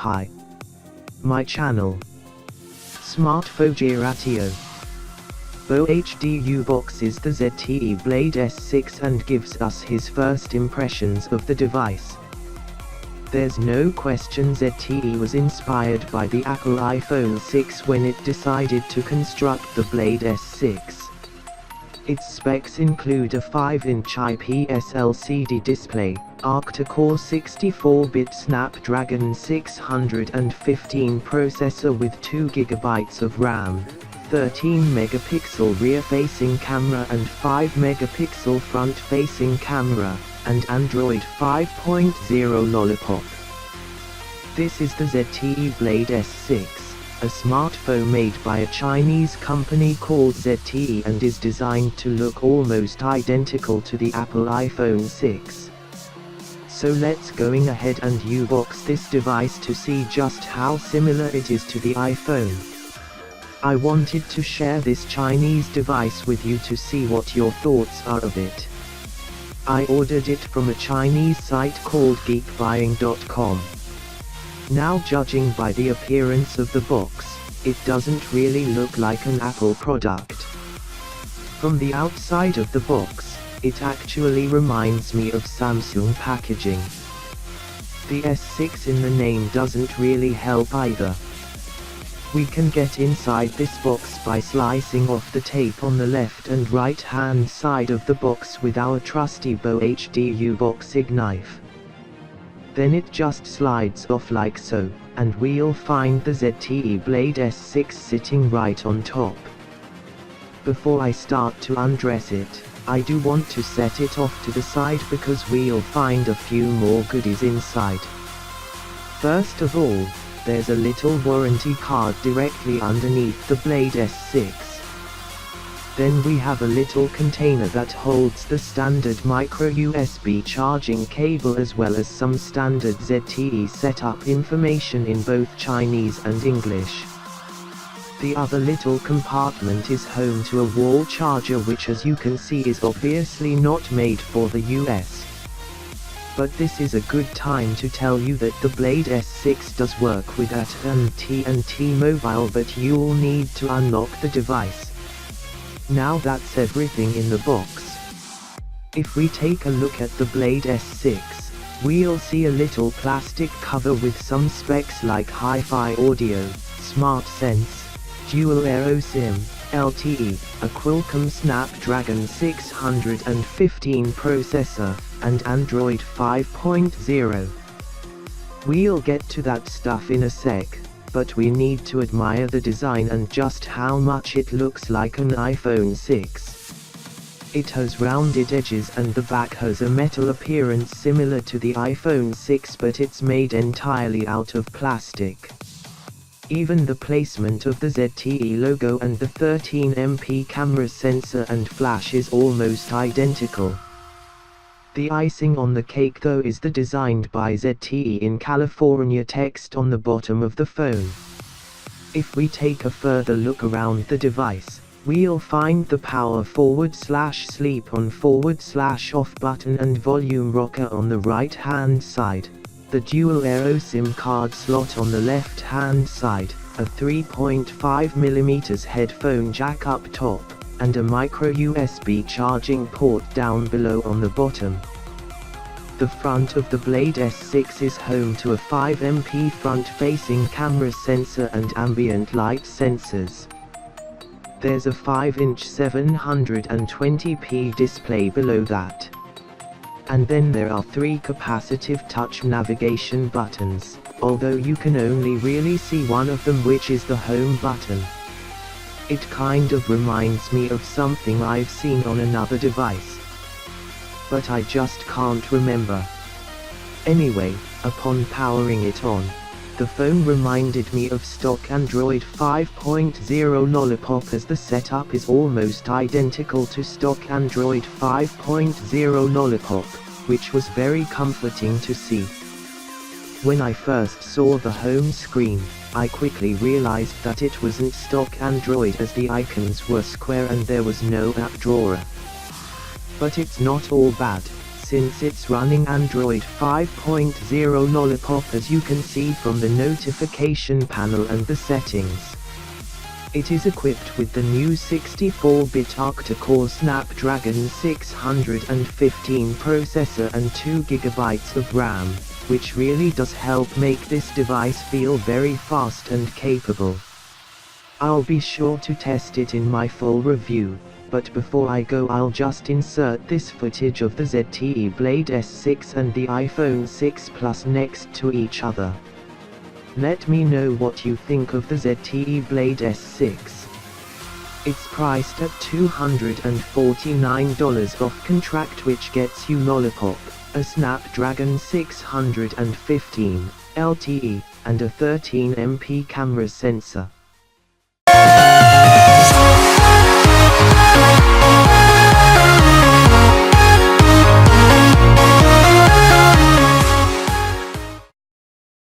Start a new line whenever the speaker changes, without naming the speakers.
Hi. My channel. Smartphone Ratio. Bo HDU boxes the ZTE Blade S6 and gives us his first impressions of the device. There's no question ZTE was inspired by the Apple iPhone 6 when it decided to construct the Blade S6. Its specs include a 5-inch IPS LCD display, octa-core 64-bit Snapdragon 615 processor with 2 GB of RAM, 13-megapixel rear-facing camera and 5-megapixel front-facing camera, and Android 5.0 Lollipop. This is the ZTE Blade S6, a smartphone made by a Chinese company called ZTE and is designed to look almost identical to the Apple iPhone 6. So let's going ahead and unbox this device to see just how similar it is to the iPhone. I wanted to share this Chinese device with you to see what your thoughts are of it. I ordered it from a Chinese site called geekbuying.com. Now, judging by the appearance of the box, it doesn't really look like an Apple product. From the outside of the box, it actually reminds me of Samsung packaging. The S6 in the name doesn't really help either. We can get inside this box by slicing off the tape on the left and right hand side of the box with our trusty Bo HDU boxing knife. Then it just slides off like so, and we'll find the ZTE Blade S6 sitting right on top. Before I start to undress it, I do want to set it off to the side because we'll find a few more goodies inside. First of all, there's a little warranty card directly underneath the Blade S6. Then we have a little container that holds the standard micro USB charging cable as well as some standard ZTE setup information in both Chinese and English. The other little compartment is home to a wall charger, which as you can see is obviously not made for the US. But this is a good time to tell you that the Blade S6 does work with AT&T and T-Mobile, but you'll need to unlock the device. Now that's everything in the box. If we take a look at the Blade S6, we'll see a little plastic cover with some specs like Hi-Fi audio, Smart Sense, Dual Aero SIM, LTE, a Qualcomm Snapdragon 615 processor, and Android 5.0. We'll get to that stuff in a sec, but we need to admire the design and just how much it looks like an iPhone 6. It has rounded edges and the back has a metal appearance similar to the iPhone 6, but it's made entirely out of plastic. Even the placement of the ZTE logo and the 13MP camera sensor and flash is almost identical. The icing on the cake though is the designed by ZTE in California text on the bottom of the phone. If we take a further look around the device, we'll find the power /sleep on /off button and volume rocker on the right hand side, the dual aero SIM card slot on the left hand side, a 3.5mm headphone jack up top, and a micro USB charging port down below on the bottom. The front of the Blade S6 is home to a 5MP front-facing camera sensor and ambient light sensors. There's a 5-inch 720p display below that. And then there are 3 capacitive touch navigation buttons, although you can only really see one of them, which is the home button. It kind of reminds me of something I've seen on another device, but I just can't remember. Anyway, upon powering it on, the phone reminded me of stock Android 5.0 Lollipop, as the setup is almost identical to stock Android 5.0 Lollipop, which was very comforting to see. When I first saw the home screen, I quickly realized that it wasn't stock Android, as the icons were square and there was no app drawer. But it's not all bad. since it's running Android 5.0 Lollipop, as you can see from the notification panel and the settings. It is equipped with the new 64-bit octa-core Snapdragon 615 processor and 2GB of RAM, which really does help make this device feel very fast and capable. I'll be sure to test it in my full review, but before I go I'll just insert this footage of the ZTE Blade S6 and the iPhone 6 Plus next to each other. Let me know what you think of the ZTE Blade S6. It's priced at $249 off contract, which gets you Lollipop, a Snapdragon 615 LTE, and a 13MP camera sensor.